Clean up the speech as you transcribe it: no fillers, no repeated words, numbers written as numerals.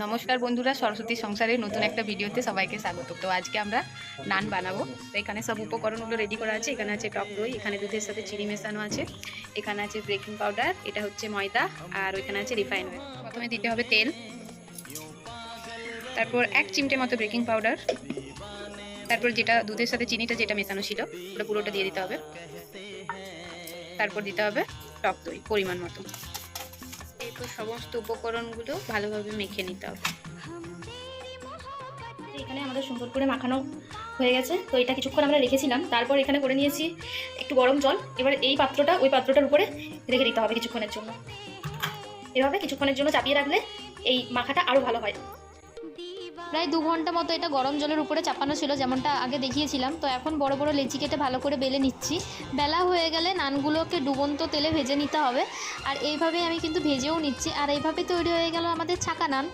নমস্কার বন্ধুরা, সরস্বতী সংসারের নতুন একটা ভিডিওতে সবাইকে স্বাগত। তো আজকে আমরা নান বানাবো। তো এখানে সব উপকরণগুলো রেডি করা আছে। এখানে আছে টক দই, এখানে দুধের সাথে চিনি মেশানো আছে, এখানে আছে বেকিং পাউডার, এটা হচ্ছে ময়দা, আর ওইখানে আছে রিফাইন অয়েল। প্রথমে দিতে হবে তেল, তারপর 1 চিমটে মতো বেকিং পাউডার, তারপর যেটা দুধের সাথে চিনিটা যেটা মেশানো ছিল ওটা পুরোটা দিয়ে দিতে হবে। তারপর দিতে হবে টক দই পরিমাণ মতো। এরপর সমস্ত উপকরণগুলো ভালোভাবে মেখে নিতে হবে। এখানে আমাদের সুন্দর করে মাখানো হয়ে গেছে। তো এটা কিছুক্ষণ আমরা রেখেছিলাম, তারপর এখানে করে নিয়েছি একটু গরম জল। এবার এই পাত্রটা ওই পাত্রটার উপরে রেখে দিতে হবে কিছুক্ষণের জন্য। এভাবে কিছুক্ষণের জন্য চাপিয়ে রাখলে এই মাখাটা আরও ভালো হয়। প্রায় 2 ঘন্টা মতো এটা গরম জলের উপরে চাপানো ছিল, যেমনটা আগে দেখিয়েছিলাম। তো এখন বড় বড় লেচি কেটে ভালো করে বেলে নিচ্ছি। বেলা হয়ে গেলে নানগুলোকে ডুবন্ত তেলে ভেজে নিতে হবে। আর এইভাবে আমি কিন্তু ভেজেও নিচ্ছি। আর এইভাবে তৈরি হয়ে গেল আমাদের ছাকা নান।